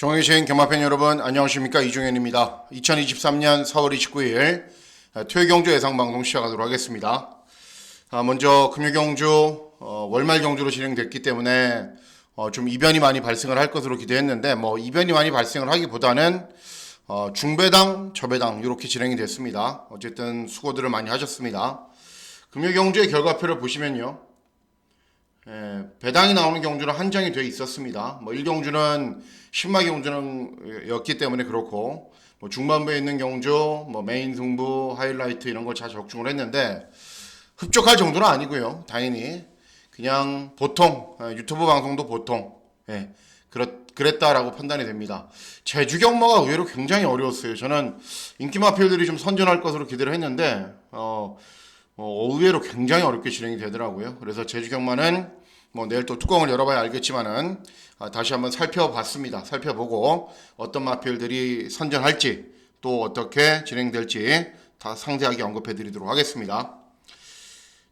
종의시인 경마팬 여러분 안녕하십니까, 이종현입니다. 2023년 4월 29일 토요경주 예상방송 시작하도록 하겠습니다. 먼저 금요경주 월말 경주로 진행됐기 때문에 좀 이변이 많이 발생을 할 것으로 기대했는데 이변이 많이 발생을 하기보다는 중배당 저배당 이렇게 진행이 됐습니다. 어쨌든 수고들을 많이 하셨습니다. 금요경주의 결과표를 보시면요, 배당이 나오는 경주는 한정이 되어 있었습니다. 1경주는 신마 경주였기 때문에 그렇고, 중반부에 있는 경주, 메인 승부, 하이라이트 이런 걸 잘 적중을 했는데, 흡족할 정도는 아니고요. 당연히 그냥 보통, 유튜브 방송도 보통 그랬다라고 판단이 됩니다. 제주 경마가 의외로 굉장히 어려웠어요. 저는 인기 마필들이 좀 선전할 것으로 기대를 했는데 의외로 굉장히 어렵게 진행이 되더라고요. 그래서 제주 경마는 내일 또 뚜껑을 열어봐야 알겠지만은 다시 한번 살펴봤습니다. 살펴보고 어떤 마필들이 선전할지 또 어떻게 진행될지 다 상세하게 언급해드리도록 하겠습니다.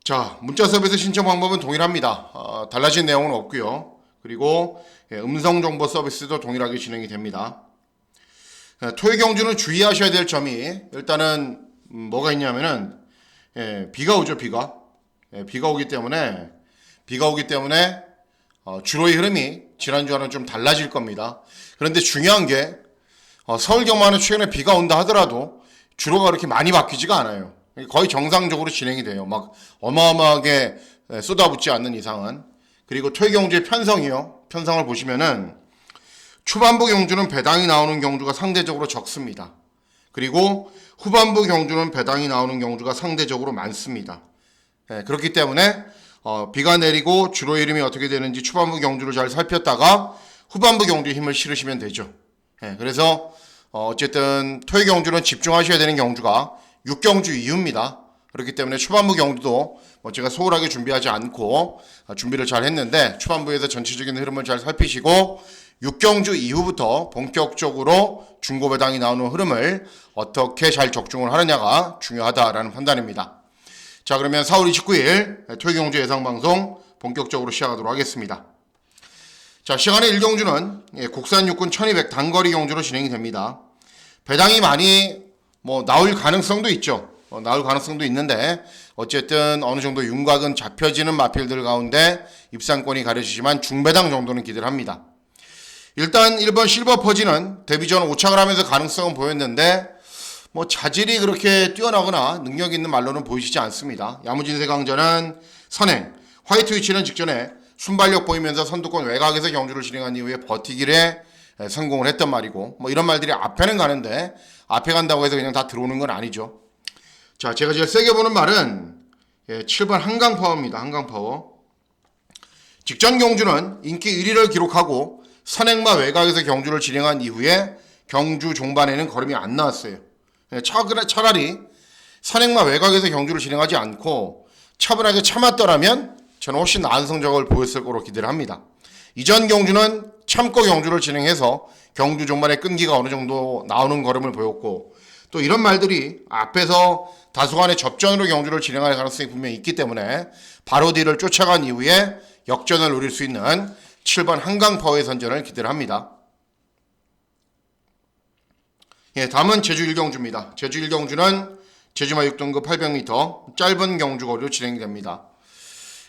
자, 문자 서비스 신청 방법은 동일합니다. 달라진 내용은 없고요. 그리고 음성 정보 서비스도 동일하게 진행이 됩니다. 토요 경주는 주의하셔야 될 점이 일단은 뭐가 있냐면은 비가 오죠. 비가 오기 때문에 주로의 흐름이 지난주와는 좀 달라질 겁니다. 그런데 중요한 게 서울 경마는 최근에 비가 온다 하더라도 주로가 그렇게 많이 바뀌지가 않아요. 거의 정상적으로 진행이 돼요. 막 어마어마하게 쏟아붓지 않는 이상은. 그리고 토요 경주의 편성을 보시면은 초반부 경주는 배당이 나오는 경주가 상대적으로 적습니다. 그리고 후반부 경주는 배당이 나오는 경주가 상대적으로 많습니다. 그렇기 때문에 비가 내리고 주로의 이름이 어떻게 되는지 초반부 경주를 잘 살폈다가 후반부 경주에 힘을 실으시면 되죠. 그래서 어쨌든 토요 경주는 집중하셔야 되는 경주가 6경주 이후입니다. 그렇기 때문에 초반부 경주도 제가 소홀하게 준비하지 않고 준비를 잘 했는데, 초반부에서 전체적인 흐름을 잘 살피시고 6경주 이후부터 본격적으로 중고배당이 나오는 흐름을 어떻게 잘 적중을 하느냐가 중요하다라는 판단입니다. 자, 그러면 4월 29일 토요경주 예상방송 본격적으로 시작하도록 하겠습니다. 자, 시간의 1경주는 국산 육군 1200 단거리 경주로 진행이 됩니다. 배당이 많이 나올 가능성도 있죠. 나올 가능성도 있는데 어쨌든 어느 정도 윤곽은 잡혀지는 마필들 가운데 입상권이 가려지지만 중배당 정도는 기대를 합니다. 일단 1번 실버 퍼지는 데뷔 전 5착을 하면서 가능성은 보였는데 자질이 그렇게 뛰어나거나 능력 있는 말로는 보이시지 않습니다. 야무진세 강전은 선행, 화이트 위치는 직전에 순발력 보이면서 선두권 외곽에서 경주를 진행한 이후에 버티기에 성공을 했단 말이고, 이런 말들이 앞에는 가는데 앞에 간다고 해서 그냥 다 들어오는 건 아니죠. 자, 제가 제일 세게 보는 말은 7번 한강파워입니다. 한강파워. 직전 경주는 인기 1위를 기록하고 선행마 외곽에서 경주를 진행한 이후에 경주 종반에는 걸음이 안 나왔어요. 차라리 선행마 외곽에서 경주를 진행하지 않고 차분하게 참았더라면 저는 훨씬 나은 성적을 보였을 거로 기대를 합니다. 이전 경주는 참고 경주를 진행해서 경주 종반의 끈기가 어느 정도 나오는 걸음을 보였고, 또 이런 말들이 앞에서 다소간의 접전으로 경주를 진행할 가능성이 분명히 있기 때문에 바로 뒤를 쫓아간 이후에 역전을 노릴 수 있는 7번 한강파워의 선전을 기대를 합니다. 다음은 제주 1경주입니다. 제주 1경주는 제주마 6등급 800m 짧은 경주거리로 진행이 됩니다.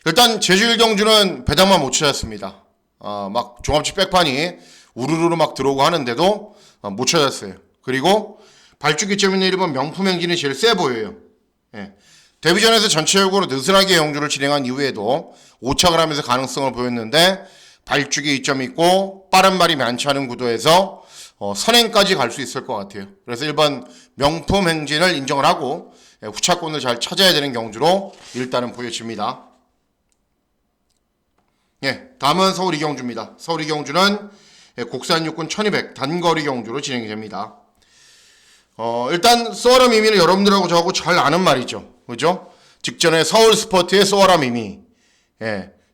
일단 제주 1경주는 배당만 못 찾았습니다. 막 종합치 백판이 우르르 막 들어오고 하는데도 못 찾았어요. 그리고 발주기점 있는 1번 명품 행진이 제일 세 보여요. 데뷔전에서 전체적으로 느슨하게 경주를 진행한 이후에도 5착을 하면서 가능성을 보였는데 발주기 이점이 있고 빠른 말이 많지 않은 구도에서 선행까지 갈 수 있을 것 같아요. 그래서 1번 명품 행진을 인정을 하고 후차권을 잘 찾아야 되는 경주로 일단은 보여집니다. 다음은 서울 2경주입니다. 서울 2경주는 국산 육군 1200 단거리 경주로 진행이 됩니다. 일단 쏘아라 미미는 여러분들하고 저하고 잘 아는 말이죠. 그죠? 직전에 서울 스포트의 쏘아라 미미,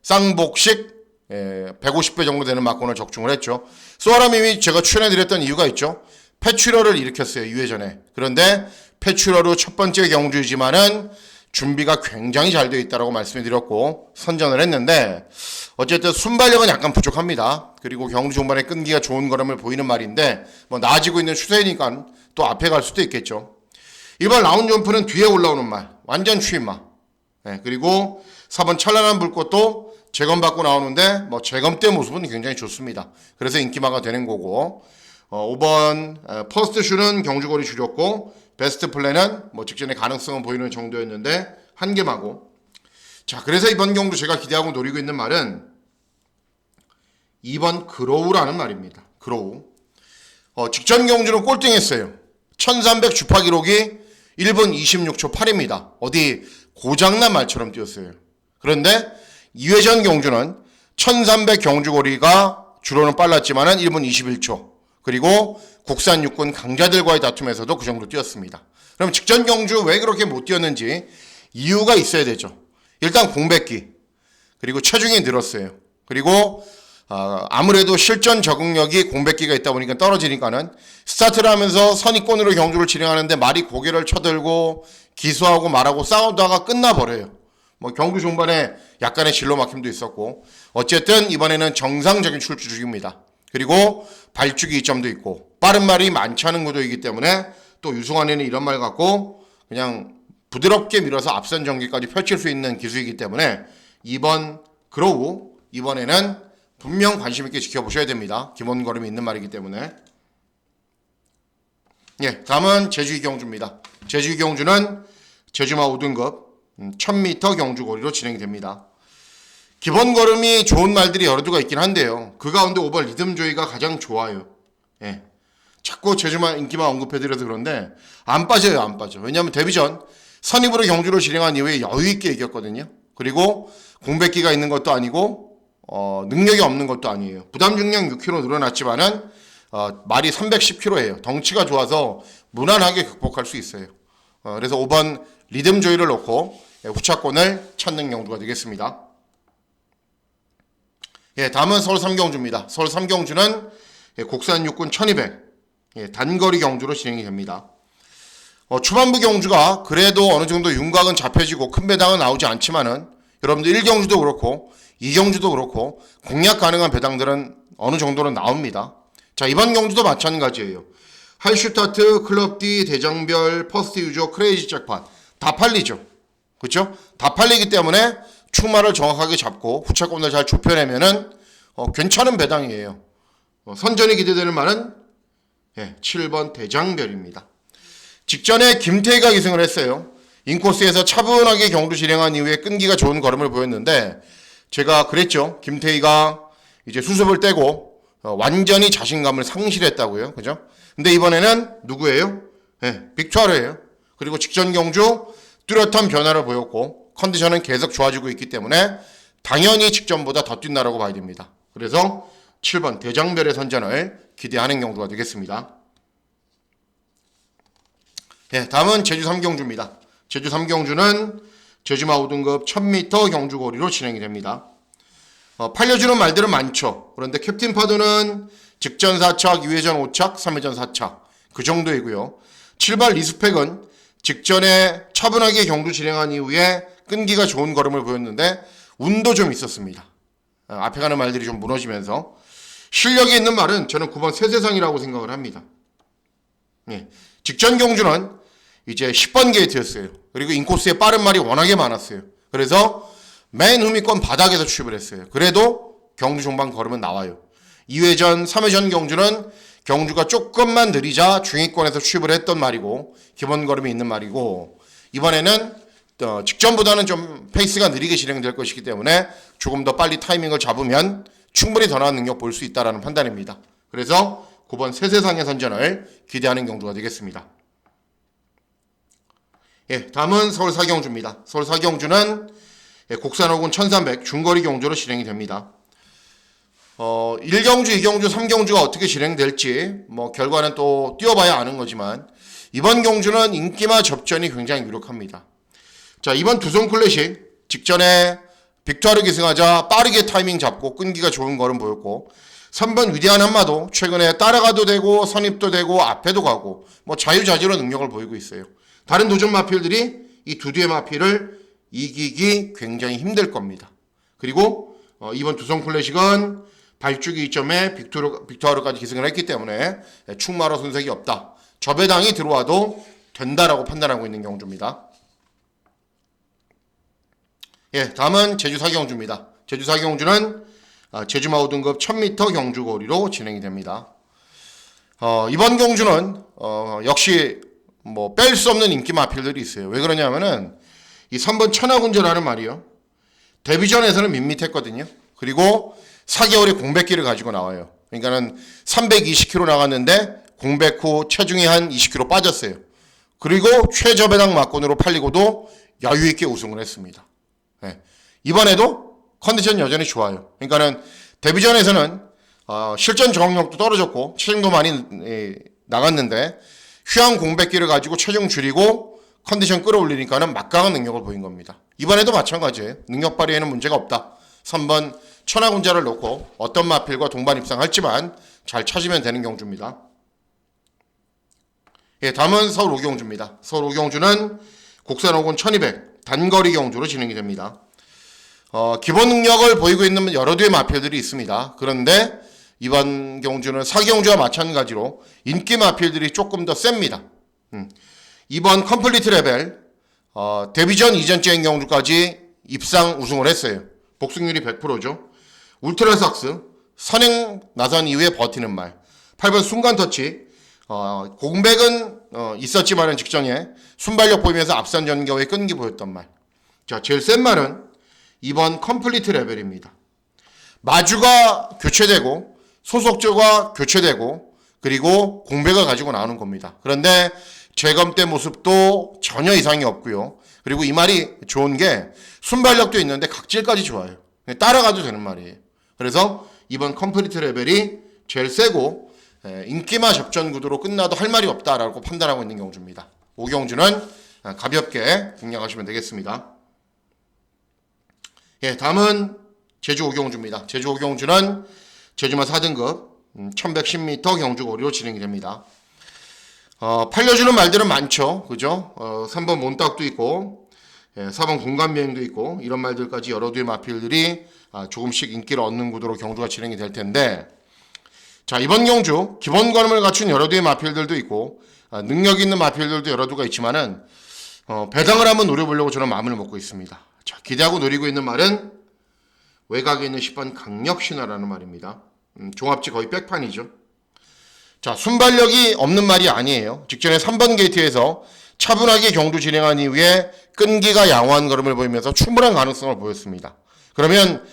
쌍복식 150배 정도 되는 막권을 적중을 했죠. 쏘아라 미미 제가 출연해드렸던 이유가 있죠. 패출혈을 일으켰어요, 2회 전에. 그런데 패출혈 후 첫 번째 경주이지만은 준비가 굉장히 잘 되어 있다고 말씀을 드렸고 선전을 했는데 어쨌든 순발력은 약간 부족합니다. 그리고 경주 종반에 끈기가 좋은 걸음을 보이는 말인데 뭐 나아지고 있는 추세니까 또 앞에 갈 수도 있겠죠. 이번 라운드 점프는 뒤에 올라오는 말 완전 추임마. 네, 그리고 4번 찬란한 불꽃도 재검받고 나오는데 뭐 재검 때 모습은 굉장히 좋습니다. 그래서 인기마가 되는 거고 5번 퍼스트 슈는 경주거리 줄였고 베스트 플랜은 뭐 직전에 가능성은 보이는 정도였는데 한 개마고. 자, 그래서 이번 경주 제가 기대하고 노리고 있는 말은 2번 그로우라는 말입니다. 그로우. 직전 경주는 꼴등했어요. 1300 주파 기록이 1분 26초 8입니다. 어디 고장난 말처럼 뛰었어요. 그런데 2회전 경주는 1300 경주거리가 주로는 빨랐지만은 1분 21초. 그리고 국산 육군 강자들과의 다툼에서도 그 정도 뛰었습니다. 그럼 직전 경주 왜 그렇게 못 뛰었는지 이유가 있어야 되죠. 일단 공백기, 그리고 체중이 늘었어요. 그리고 아무래도 실전 적응력이 공백기가 있다 보니까 떨어지니까는 스타트를 하면서 선입권으로 경주를 진행하는데 말이 고개를 쳐들고 기수하고 말하고 싸우다가 끝나버려요. 뭐 경주 종반에 약간의 진로 막힘도 있었고 어쨌든 이번에는 정상적인 출주 중입니다. 그리고 발주기 이점도 있고 빠른 말이 많지 않은 구도이기 때문에 또 유승환에는 이런 말 갖고 그냥 부드럽게 밀어서 앞선 전개까지 펼칠 수 있는 기수이기 때문에 2번 그로우 이번에는 분명 관심 있게 지켜보셔야 됩니다. 기본 걸음이 있는 말이기 때문에. 예, 다음은 제주 이경주입니다. 제주 이경주는 제주마 5등급 1000m 경주거리로 진행이 됩니다. 기본 걸음이 좋은 말들이 여러 두가 있긴 한데요. 그 가운데 5번 리듬 조이가 가장 좋아요. 예. 자꾸 제주만 인기만 언급해드려서 그런데 안 빠져요, 안 빠져. 왜냐하면 데뷔전 선입으로 경주를 진행한 이후에 여유있게 이겼거든요. 그리고 공백기가 있는 것도 아니고 능력이 없는 것도 아니에요. 부담 중량 6kg 늘어났지만은 말이 310kg예요. 덩치가 좋아서 무난하게 극복할 수 있어요. 그래서 5번 리듬 조이를 놓고 후차권을 찾는 경주가 되겠습니다. 예, 다음은 서울 3경주입니다. 서울 3경주는 국산 육군 1200 단거리 경주로 진행이 됩니다. 초반부 경주가 그래도 어느 정도 윤곽은 잡혀지고 큰 배당은 나오지 않지만은 여러분들 1경주도 그렇고 2경주도 그렇고 공략 가능한 배당들은 어느 정도는 나옵니다. 자, 이번 경주도 마찬가지예요. 할슈타트, 클럽 D, 대장별, 퍼스트 유저, 크레이지 잭팟 다 팔리죠. 그렇죠? 다 팔리기 때문에 축마를 정확하게 잡고 후차권을 잘 좁혀내면은 괜찮은 배당이에요. 선전이 기대되는 말은 7번 대장별입니다. 직전에 김태희가 기승을 했어요. 인코스에서 차분하게 경주 진행한 이후에 끈기가 좋은 걸음을 보였는데 제가 그랬죠. 김태희가 이제 수습을 떼고 완전히 자신감을 상실했다고요. 그죠? 근데 이번에는 누구예요? 빅투아르예요. 그리고 직전 경주 뚜렷한 변화를 보였고 컨디션은 계속 좋아지고 있기 때문에 당연히 직전보다 더 뛴다라고 봐야 됩니다. 그래서 7번 대장별의 선전을 기대하는 경주가 되겠습니다. 예, 다음은 제주 3경주입니다. 제주 3경주는 제주마 5등급 1000m 경주거리로 진행이 됩니다. 팔려주는 말들은 많죠. 그런데 캡틴 파도는 직전 4착, 2회전 5착, 3회전 4착 그 정도이고요. 7번 리스펙은 직전에 차분하게 경주 진행한 이후에 끈기가 좋은 걸음을 보였는데 운도 좀 있었습니다. 앞에 가는 말들이 좀 무너지면서 실력이 있는 말은 저는 9번 세세상이라고 생각을 합니다. 예, 직전 경주는 이제 10번 게이트였어요. 그리고 인코스에 빠른 말이 워낙에 많았어요. 그래서 맨 후미권 바닥에서 취입을 했어요. 그래도 경주 종반 걸으면 나와요. 2회전, 3회전 경주는 경주가 조금만 느리자 중위권에서 취입을 했던 말이고 기본 걸음이 있는 말이고 이번에는 직전보다는 좀 페이스가 느리게 진행될 것이기 때문에 조금 더 빨리 타이밍을 잡으면 충분히 더 나은 능력 볼 수 있다는 판단입니다. 그래서 9번 세세상의 선전을 기대하는 경주가 되겠습니다. 예, 다음은 서울 4경주입니다. 서울 4경주는 국산 호군 1300 중거리 경주로 진행이 됩니다. 1경주, 2경주, 3경주가 어떻게 진행될지 뭐 결과는 또 뛰어봐야 아는 거지만 이번 경주는 인기마 접전이 굉장히 유력합니다. 자, 이번 두손 클래식 직전에 빅투아르 기승하자 빠르게 타이밍 잡고 끈기가 좋은 걸음 보였고 3번 위대한 한마도 최근에 따라가도 되고 선입도 되고 앞에도 가고 뭐 자유자재로 능력을 보이고 있어요. 다른 도전 마필들이 이 두 대의 마필을 이기기 굉장히 힘들 겁니다. 그리고 이번 두성 클래식은 발주기 이점에 빅토르까지 기승을 했기 때문에 충마로 손색이 없다. 저 배당이 들어와도 된다라고 판단하고 있는 경주입니다. 예, 다음은 제주 4경주입니다. 제주 4경주는 제주마우 등급 1000m 경주 거리로 진행이 됩니다. 이번 경주는 역시 뭐 뺄 수 없는 인기 마필들이 있어요. 왜 그러냐면은 이 3번 천하군주라는 말이요. 데뷔전에서는 밋밋했거든요. 그리고 4개월의 공백기를 가지고 나와요. 그러니까는 320kg 나갔는데 공백 후 체중이 한 20kg 빠졌어요. 그리고 최저 배당 막권으로 팔리고도 여유 있게 우승을 했습니다. 네. 이번에도 컨디션 여전히 좋아요. 그러니까는 데뷔전에서는 실전 저항력도 떨어졌고 체중도 많이 나갔는데 휴양 공백기를 가지고 체중 줄이고 컨디션 끌어올리니까는 막강한 능력을 보인 겁니다. 이번에도 마찬가지예요. 능력 발휘에는 문제가 없다. 3번 천하군자를 놓고 어떤 마필과 동반 입상할지만 잘 찾으면 되는 경주입니다. 예, 다음은 서울 5경주입니다. 서울 5경주는 국산 5군 1200 단거리 경주로 진행이 됩니다. 기본 능력을 보이고 있는 여러 대의 마필들이 있습니다. 그런데 이번 경주는 4경주와 마찬가지로 인기 마필들이 조금 더 셉니다. 이번 컴플리트 레벨 데뷔전 이전째인 경주까지 입상 우승을 했어요. 복승률이 100%죠. 울트라삭스 선행 나선 이후에 버티는 말 8번 순간터치 공백은 있었지만은 직전에 순발력 보이면서 앞선 전겨의 끈기 보였던 말. 자, 제일 센 말은 이번 컴플리트 레벨입니다. 마주가 교체되고 소속주가 교체되고 그리고 공백을 가지고 나오는 겁니다. 그런데 재검 때 모습도 전혀 이상이 없고요. 그리고 이 말이 좋은 게 순발력도 있는데 각질까지 좋아요. 따라가도 되는 말이에요. 그래서 이번 컴플리트 레벨이 제일 세고 인기마 접전 구도로 끝나도 할 말이 없다라고 판단하고 있는 경주입니다. 5경주는 가볍게 공략하시면 되겠습니다. 예, 다음은 제주 5경주입니다. 제주 5경주는 제주마 4등급 1110m 경주 거리로 진행이 됩니다. 팔려주는 말들은 많죠. 그죠? 3번 몬딱도 있고 4번 공간비행도 있고 이런 말들까지 여러 대의 마필들이 조금씩 인기를 얻는 구도로 경주가 진행이 될 텐데 자, 이번 경주 기본관음을 갖춘 여러 대의 마필들도 있고 능력 있는 마필들도 여러 두가 있지만은 배당을 한번 노려보려고 저는 마음을 먹고 있습니다. 자, 기대하고 노리고 있는 말은 외곽에 있는 10번 강력신화라는 말입니다. 종합지 거의 백판이죠. 자, 순발력이 없는 말이 아니에요. 직전에 3번 게이트에서 차분하게 경주 진행한 이후에 끈기가 양호한 걸음을 보이면서 충분한 가능성을 보였습니다. 그러면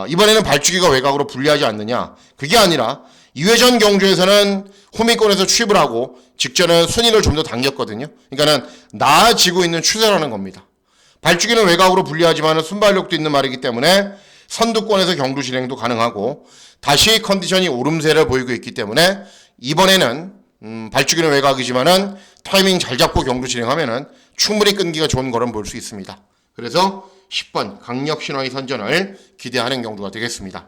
이번에는 발주기가 외곽으로 불리하지 않느냐? 그게 아니라 2회전 경주에서는 호미권에서 취입을 하고 직전에 순위를 좀 더 당겼거든요. 그러니까는 나아지고 있는 추세라는 겁니다. 발주기는 외곽으로 불리하지만 순발력도 있는 말이기 때문에 선두권에서 경주 진행도 가능하고 다시 컨디션이 오름세를 보이고 있기 때문에 이번에는 발주기는 외곽이지만은 타이밍 잘 잡고 경주 진행하면은 충분히 끈기가 좋은 걸음 볼 수 있습니다. 그래서 10번 강력신화의 선전을 기대하는 경주가 되겠습니다.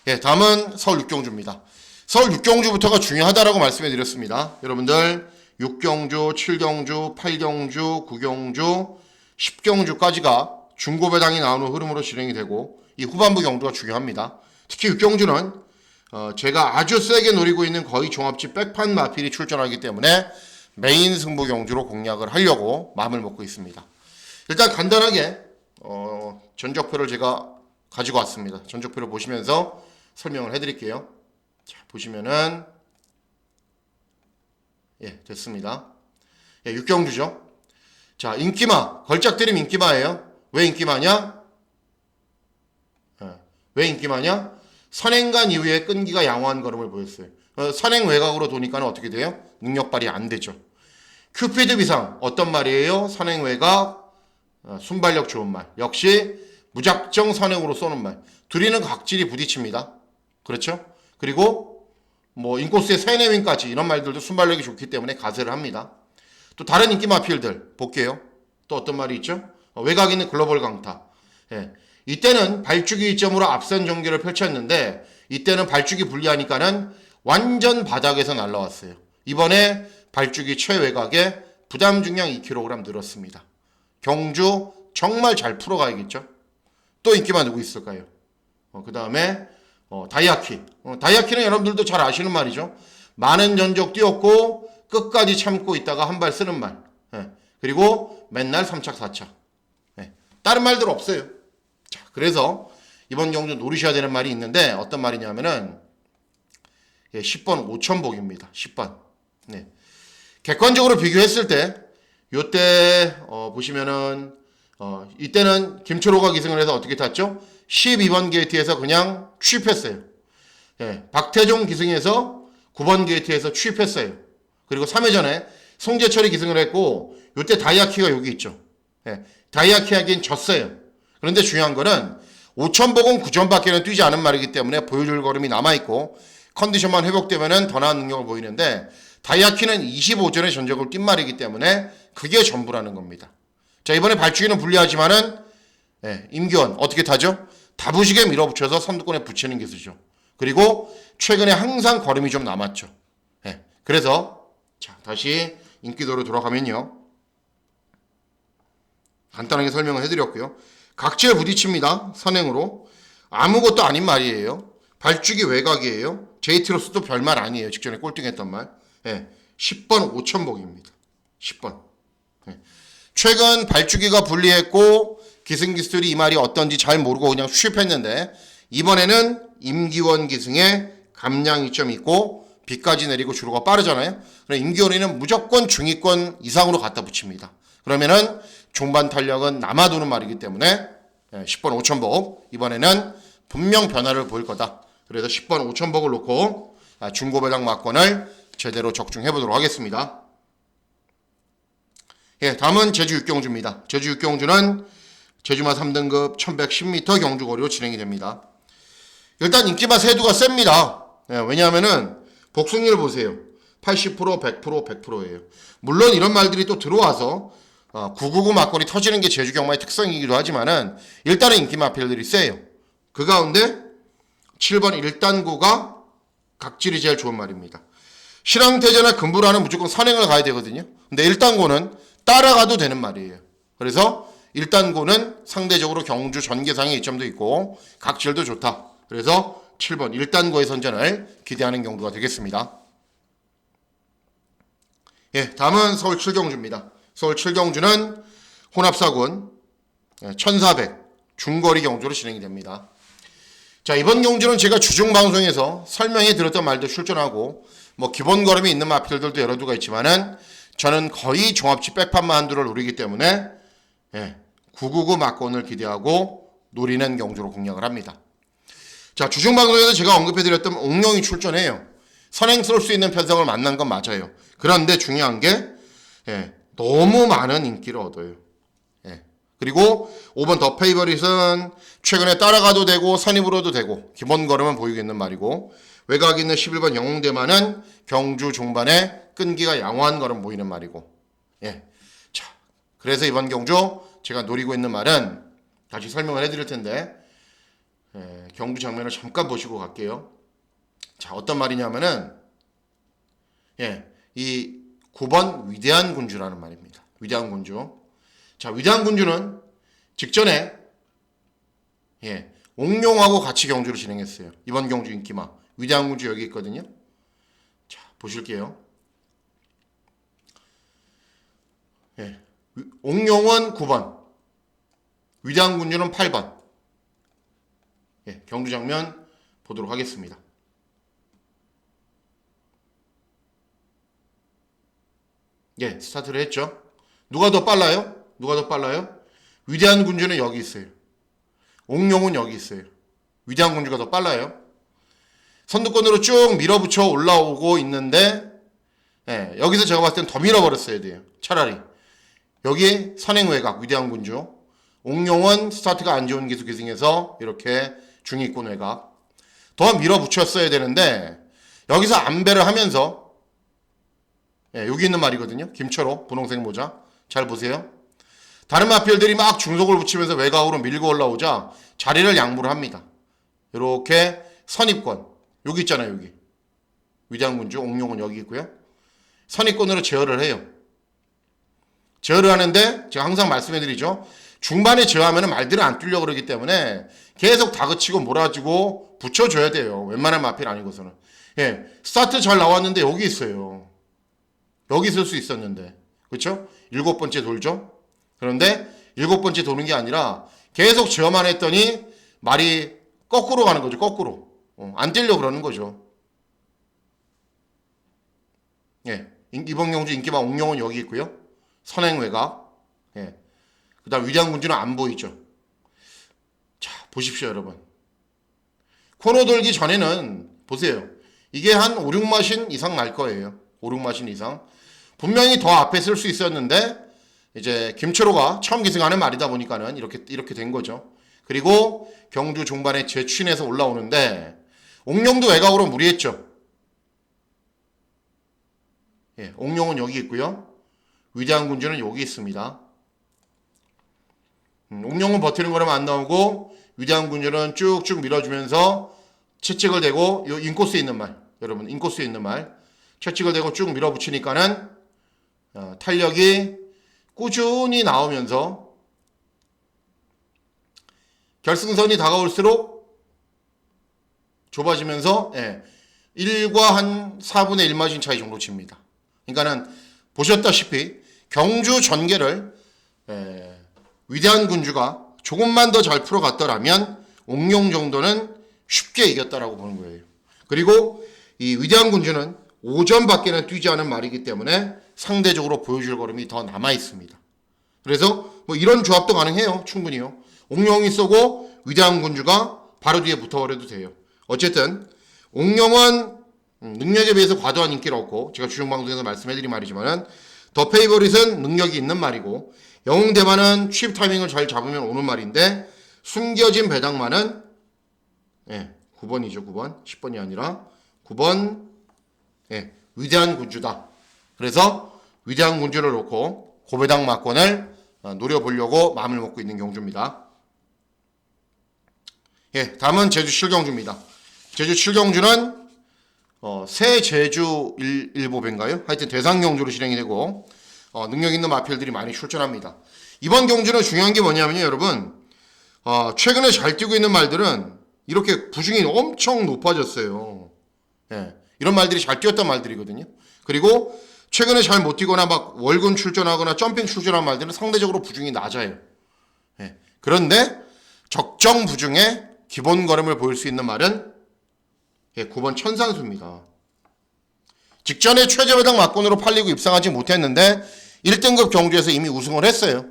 예, 다음은 서울 6경주입니다. 서울 6경주부터가 중요하다라고 말씀해 드렸습니다. 여러분들 6경주, 7경주, 8경주, 9경주, 10경주까지가 중고배당이 나오는 흐름으로 진행이 되고 이 후반부 경주가 중요합니다. 특히 6경주는 제가 아주 세게 노리고 있는 거의 종합지 백판 마필이 출전하기 때문에 메인 승부 경주로 공략을 하려고 마음을 먹고 있습니다. 일단 간단하게 전적표를 제가 가지고 왔습니다. 전적표를 보시면서 설명을 해드릴게요. 자, 보시면은 예, 됐습니다. 예, 6경주죠. 자, 인기마 걸작드림 인기마예요. 왜 인기마냐? 왜 인기마냐? 선행간 이후에 끈기가 양호한 걸음을 보였어요. 선행 외곽으로 도니까는 어떻게 돼요? 능력 발휘 안 되죠. 큐피드 비상 어떤 말이에요? 선행 외곽 순발력 좋은 말. 역시 무작정 선행으로 쏘는 말. 둘이는 각질이 부딪힙니다. 그렇죠? 그리고 뭐 인코스의 세네윙까지 이런 말들도 순발력이 좋기 때문에 가세를 합니다. 또 다른 인기 마필들 볼게요. 또 어떤 말이 있죠? 외곽 있는 글로벌 강타. 예. 이때는 발주기 이점으로 앞선 전개를 펼쳤는데 이때는 발주기 불리하니까는 완전 바닥에서 날라왔어요. 이번에 발주기 최외곽에 부담 중량 2kg 늘었습니다. 경주 정말 잘 풀어가야겠죠. 또 인기만 누구 있을까요? 그 다음에 다이아키. 다이아키는 여러분들도 잘 아시는 말이죠. 많은 전적 뛰었고 끝까지 참고 있다가 한 발 쓰는 말. 그리고 맨날 3착 4차. 다른 말들 없어요. 자, 그래서 이번 경주 노리셔야 되는 말이 있는데 어떤 말이냐면은 10번 5천복입니다. 10번. 네. 객관적으로 비교했을 때 요때 보시면은 이때는 김철호가 기승을 해서 어떻게 탔죠? 12번 게이트에서 그냥 취입했어요. 박태종 기승해서 9번 게이트에서 취입했어요. 그리고 3회전에 송재철이 기승을 했고 요때 다이아키가 여기 있죠. 다이아키에겐 졌어요. 그런데 중요한 거는 5천복은 9점밖에는 뛰지 않은 말이기 때문에 보여줄 걸음이 남아있고 컨디션만 회복되면 더 나은 능력을 보이는데 다이아키는 25전의 전적을 뛴 말이기 때문에 그게 전부라는 겁니다. 자, 이번에 발주기는 불리하지만은 임기원 어떻게 타죠? 다부시게 밀어붙여서 선두권에 붙이는 기술이죠. 그리고 최근에 항상 걸음이 좀 남았죠. 그래서 자, 다시 인기도로 돌아가면요. 간단하게 설명을 해드렸고요. 각지에 부딪힙니다. 선행으로. 아무것도 아닌 말이에요. 발주기 외곽이에요. JT로서도 별말 아니에요. 직전에 꼴등했던 말. 10번 5천복입니다. 10번. 최근 발주기가 불리했고 기승기술이 이 말이 어떤지 잘 모르고 그냥 수입했는데 이번에는 임기원 기승에 감량이 좀 있고 비까지 내리고 주로가 빠르잖아요. 그럼 임기원이는 무조건 중위권 이상으로 갖다 붙입니다. 그러면은 종반 탄력은 남아도는 말이기 때문에 10번 5천복 이번에는 분명 변화를 보일 거다. 그래서 10번 5천복을 놓고 중고배당 막권을 제대로 적중해 보도록 하겠습니다. 다음은 제주 육경주입니다. 제주 육경주는 제주마 3등급 1110m 경주거리로 진행이 됩니다. 일단 인기마 세두가 셉니다. 왜냐하면은 복승률 보세요. 80%, 100%, 100%예요. 물론 이런 말들이 또 들어와서 999 막걸리 터지는 게 제주 경마의 특성이기도 하지만은 일단은 인기 마필들이 세요. 그 가운데 7번 1단구가 각질이 제일 좋은 말입니다. 신앙태제나 금부라는 무조건 선행을 가야 되거든요. 근데 1단구는 따라가도 되는 말이에요. 그래서 1단구는 상대적으로 경주 전개상의 이점도 있고 각질도 좋다. 그래서 7번 1단구의 선전을 기대하는 경주가 되겠습니다. 다음은 서울 7경주입니다. 서울 7경주는 혼합사군 1400 중거리 경주로 진행이 됩니다. 자, 이번 경주는 제가 주중 방송에서 설명해 드렸던 말도 출전하고 뭐 기본 걸음이 있는 마필들도 여러 두가 있지만은 저는 거의 종합치 백판만 한두를 노리기 때문에 999 막권을 기대하고 노리는 경주로 공략을 합니다. 자, 주중 방송에서 제가 언급해 드렸던 옥룡이 출전해요. 선행스러울 수 있는 편성을 만난 건 맞아요. 그런데 중요한 게 너무 많은 인기를 얻어요. 그리고 5번 더 페이버릿은 최근에 따라가도 되고 선입으로도 되고 기본 걸음은 보이겠는 말이고 외곽 있는 11번 영웅대만은 경주 종반에 끈기가 양호한 걸음 보이는 말이고 자, 그래서 이번 경주 제가 노리고 있는 말은 다시 설명을 해드릴 텐데 경주 장면을 잠깐 보시고 갈게요. 자, 어떤 말이냐면은 이 9번 위대한 군주라는 말입니다. 위대한 군주. 자, 위대한 군주는 직전에 옥룡하고 같이 경주를 진행했어요. 이번 경주 인기마. 위대한 군주 여기 있거든요. 자, 보실게요. 옥룡은 9번. 위대한 군주는 8번. 경주 장면 보도록 하겠습니다. 스타트를 했죠. 누가 더 빨라요? 누가 더 빨라요? 위대한 군주는 여기 있어요. 옥룡은 여기 있어요. 위대한 군주가 더 빨라요. 선두권으로 쭉 밀어붙여 올라오고 있는데 여기서 제가 봤을 땐 더 밀어버렸어야 돼요. 차라리. 여기 선행외곽 위대한 군주. 옥룡은 스타트가 안 좋은 기수 기승해서 이렇게 중위권 외곽. 더 밀어붙였어야 되는데 여기서 안배를 하면서 여기 있는 말이거든요. 김철호 분홍색 모자. 잘 보세요. 다른 마필들이 막 중속을 붙이면서 외곽으로 밀고 올라오자 자리를 양보를 합니다. 이렇게 선입권. 여기 있잖아요. 여기. 위대한 군주 옥룡은 여기 있고요. 선입권으로 제어를 해요. 제어를 하는데 제가 항상 말씀해드리죠. 중반에 제어하면 말들을 안 뚫려고 그러기 때문에 계속 다그치고 몰아주고 붙여줘야 돼요. 웬만한 마필 아니고서는. 예, 스타트 잘 나왔는데 여기 있어요. 여기 있을 수 있었는데. 그렇죠? 7번째 돌죠? 그런데 7번째 도는 게 아니라 계속 제어만 했더니 말이 거꾸로 가는 거죠. 거꾸로. 안 떼려고 그러는 거죠. 예, 이번 경주 인기방 옥룡은 여기 있고요. 선행외곽. 예. 그 다음 위대한 군주는 안 보이죠. 자, 보십시오, 여러분. 코너 돌기 전에는, 보세요. 이게 한 5, 6마신 이상 날 거예요. 5, 6마신 이상. 분명히 더 앞에 쓸 수 있었는데, 이제, 김철호가 처음 기승하는 말이다 보니까는 이렇게 된 거죠. 그리고 경주 종반에 재취인해서 올라오는데, 옥룡도 외곽으로 무리했죠. 예, 옥룡은 여기 있고요. 위대한 군주는 여기 있습니다. 옥룡은 버티는 거라면 안 나오고 위대한 군주는 쭉쭉 밀어주면서 채찍을 대고 요 인코스에 있는 말, 여러분 인코스에 있는 말 채찍을 대고 쭉 밀어붙이니까는 탄력이 꾸준히 나오면서 결승선이 다가올수록 좁아지면서 1과 한 4분의 1마신 차이 정도 칩니다. 그러니까는 보셨다시피 경주 전개를 위대한 군주가 조금만 더 잘 풀어갔더라면 옥룡 정도는 쉽게 이겼다라고 보는 거예요. 그리고 이 위대한 군주는 5점밖에는 뛰지 않은 말이기 때문에 상대적으로 보여줄 걸음이 더 남아 있습니다. 그래서 뭐 이런 조합도 가능해요. 충분히요. 옥룡이 쏘고 위대한 군주가 바로 뒤에 붙어버려도 돼요. 어쨌든 옥룡은 능력에 비해서 과도한 인기를 얻고 제가 주중방송에서 말씀해드린 말이지만은 더 페이버릿은 능력이 있는 말이고 영웅대만은 취입 타이밍을 잘 잡으면 오는 말인데 숨겨진 배당만은 9번이죠. 9번 10번이 아니라 9번 위대한 군주다. 그래서 위대한 군주를 놓고 고배당 막권을 노려보려고 마음을 먹고 있는 경주입니다. 다음은 제주 7경주입니다. 제주 7경주는 새 제주 일보배인가요? 하여튼 대상 경주로 진행이 되고 능력 있는 마필들이 많이 출전합니다. 이번 경주는 중요한 게 뭐냐면요, 여러분. 최근에 잘 뛰고 있는 말들은 이렇게 부중이 엄청 높아졌어요. 이런 말들이 잘 뛰었던 말들이거든요. 그리고 최근에 잘 못 뛰거나 막 월군 출전하거나 점핑 출전한 말들은 상대적으로 부중이 낮아요. 그런데 적정 부중에 기본 걸음을 보일 수 있는 말은 9번 천산수입니다. 직전에 최저배당 막권으로 팔리고 입상하지 못했는데 1등급 경주에서 이미 우승을 했어요.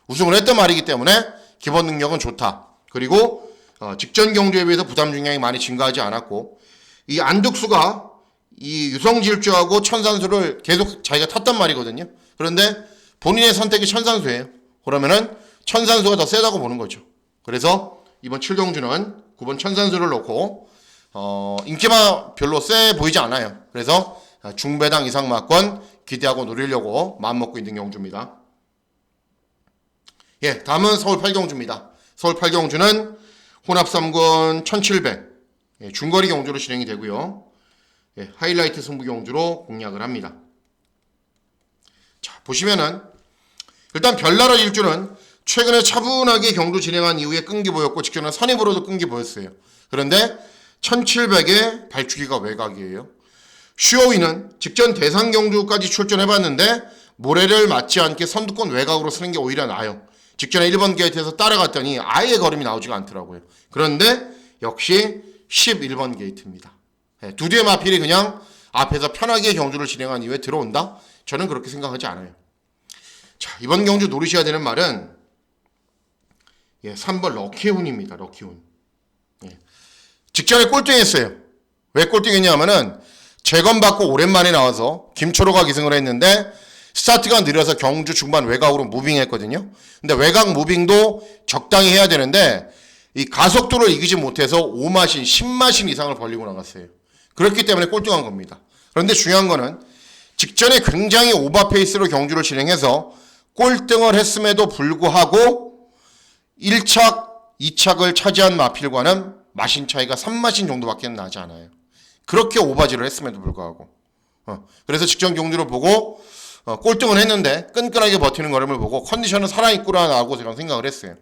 우승을 했던 말이기 때문에 기본 능력은 좋다. 그리고 직전 경주에 비해서 부담 중량이 많이 증가하지 않았고 이 안득수가 이 유성질주하고 천산수를 계속 자기가 탔단 말이거든요. 그런데 본인의 선택이 천산수예요. 그러면은 천산수가 더 세다고 보는 거죠. 그래서 이번 7경주는 9번 천산수를 놓고 인기가 별로 세 보이지 않아요. 그래서 중배당 이상 막권 기대하고 노리려고 마음먹고 있는 경주입니다. 다음은 서울 8경주입니다. 서울 8경주는 혼합 3군 1700 중거리 경주로 진행이 되고요. 하이라이트 승부 경주로 공략을 합니다. 자, 보시면은 일단 별나라 일주는 최근에 차분하게 경주 진행한 이후에 끈기 보였고 직전에 선입으로도 끈기 보였어요. 그런데 1700의 발주기가 외곽이에요. 슈어위는 직전 대상 경주까지 출전해봤는데 모래를 맞지 않게 선두권 외곽으로 쓰는 게 오히려 나아요. 직전에 1번 게이트에서 따라갔더니 아예 걸음이 나오지가 않더라고요. 그런데 역시 11번 게이트입니다. 두 대의 마필이 그냥 앞에서 편하게 경주를 진행한 이후에 들어온다? 저는 그렇게 생각하지 않아요. 자, 이번 경주 노리셔야 되는 말은 3번 럭키훈입니다. 럭키훈. 직전에 꼴등했어요. 왜 꼴등했냐면은 재검받고 오랜만에 나와서 김초로가 기승을 했는데 스타트가 느려서 경주 중반 외곽으로 무빙했거든요. 근데 외곽 무빙도 적당히 해야 되는데 이 가속도를 이기지 못해서 5마신, 10마신 이상을 벌리고 나갔어요. 그렇기 때문에 꼴등한 겁니다. 그런데 중요한 거는 직전에 굉장히 오버페이스로 경주를 진행해서 꼴등을 했음에도 불구하고 1착, 2착을 차지한 마필과는 마신 차이가 3마신 정도밖에 나지 않아요. 그렇게 오버질을 했음에도 불구하고. 그래서 직전 경주를 보고 꼴등을 했는데 끈끈하게 버티는 걸음을 보고 컨디션은 살아있구나라고 제가 생각을 했어요.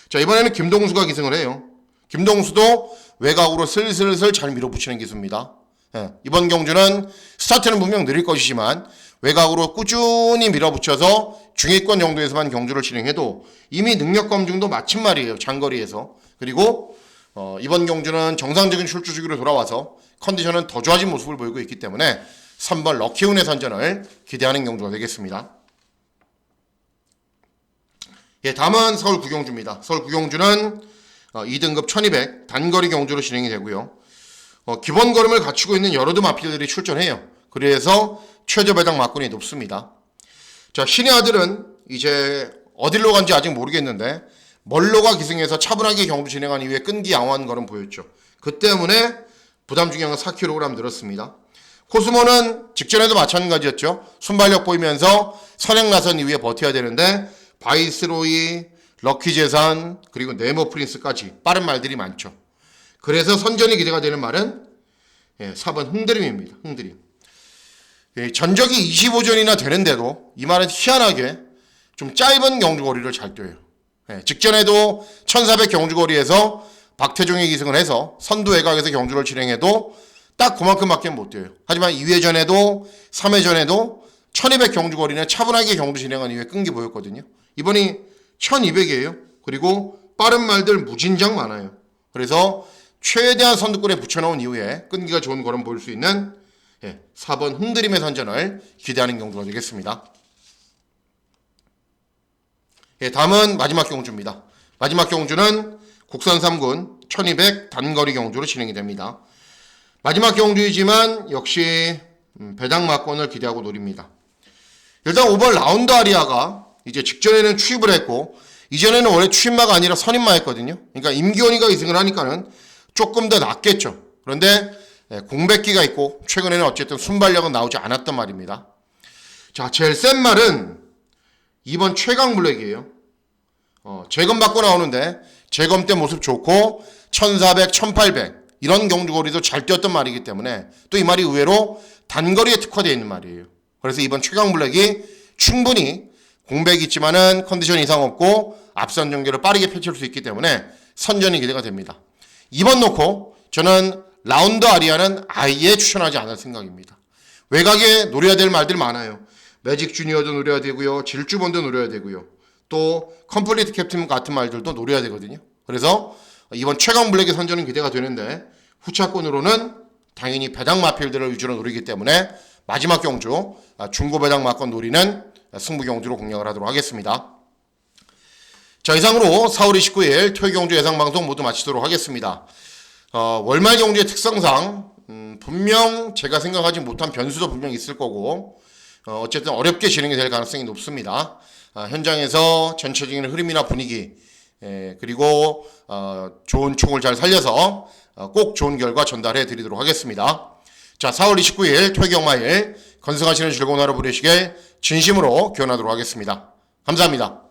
자, 이번에는 김동수가 기승을 해요. 김동수도 외곽으로 슬슬슬 잘 밀어붙이는 기수입니다. 예, 이번 경주는 스타트는 분명 느릴 것이지만 외곽으로 꾸준히 밀어붙여서 중위권 정도에서만 경주를 진행해도 이미 능력 검증도 마친 말이에요. 장거리에서. 그리고 이번 경주는 정상적인 출주 주기로 돌아와서 컨디션은 더 좋아진 모습을 보이고 있기 때문에 3번 럭키운의 선전을 기대하는 경주가 되겠습니다. 예, 다음은 서울 구경주입니다. 서울 구경주는 2등급 1200 단거리 경주로 진행이 되고요. 기본 걸음을 갖추고 있는 여러도 마필들이 출전해요. 그래서 최저 배당 막권이 높습니다. 자, 신의 아들은 이제 어디로 간지 아직 모르겠는데 멀로가 기승해서 차분하게 경주 진행한 이후에 끈기 양호한 걸음 보였죠. 그 때문에 부담 중량은 4kg 늘었습니다. 코스모는 직전에도 마찬가지였죠. 순발력 보이면서 선행 나선 이후에 버텨야 되는데 바이스로이, 럭키재산, 그리고 네모 프린스까지 빠른 말들이 많죠. 그래서 선전이 기대가 되는 말은 4번 흥드림입니다. 흥드림. 전적이 25전이나 되는데도 이 말은 희한하게 좀 짧은 경주거리를 잘 뛰어요. 직전에도 1400 경주거리에서 박태종이 기승을 해서 선두 외곽에서 경주를 진행해도 딱 그만큼밖에 못 뛰어요. 하지만 2회전에도 3회전에도 1200 경주거리는 차분하게 경주 진행한 이후에 끈기 보였거든요. 이번이 1200이에요. 그리고 빠른 말들 무진장 많아요. 그래서 최대한 선두권에 붙여놓은 이후에 끈기가 좋은 걸음 보일 수 있는 4번 흥드림의 선전을 기대하는 경주가 되겠습니다. 다음은 마지막 경주입니다. 마지막 경주는 국산 3군 1200 단거리 경주로 진행이 됩니다. 마지막 경주이지만 역시 배당 막권을 기대하고 노립니다. 일단 5번 라운드 아리아가 이제 직전에는 추입을 했고 이전에는 원래 추입마가 아니라 선임마 했거든요. 그러니까 임기원이가 이승을 하니까는 조금 더 낫겠죠. 그런데 공백기가 있고 최근에는 어쨌든 순발력은 나오지 않았단 말입니다. 자, 제일 센 말은 2번 최강블랙이에요. 재검 받고 나오는데 재검 때 모습 좋고 1400, 1800 이런 경주거리도 잘 뛰었던 말이기 때문에 또 이 말이 의외로 단거리에 특화되어 있는 말이에요. 그래서 이번 최강블랙이 충분히 공백이 있지만은 컨디션 이상 없고 앞선 전개를 빠르게 펼칠 수 있기 때문에 선전이 기대가 됩니다. 2번 놓고 저는 라운드 아리아는 아예 추천하지 않을 생각입니다. 외곽에 노려야 될 말들 많아요. 매직 주니어도 노려야 되고요. 질주본도 노려야 되고요. 또 컴플리트 캡틴 같은 말들도 노려야 되거든요. 그래서 이번 최강 블랙의 선전은 기대가 되는데 후차권으로는 당연히 배당 마필들을 위주로 노리기 때문에 마지막 경주 중고 배당 마권 노리는 승부 경주로 공략을 하도록 하겠습니다. 자, 이상으로 4월 29일 토요 경주 예상 방송 모두 마치도록 하겠습니다. 월말 경주의 특성상 분명 제가 생각하지 못한 변수도 분명 있을 거고 어쨌든 어렵게 진행이 될 가능성이 높습니다. 현장에서 전체적인 흐름이나 분위기 그리고 좋은 총을 잘 살려서 꼭 좋은 결과 전달해 드리도록 하겠습니다. 자, 4월 29일 토요경마일 건승하시는 즐거운 하루 보내시길 진심으로 기원하도록 하겠습니다. 감사합니다.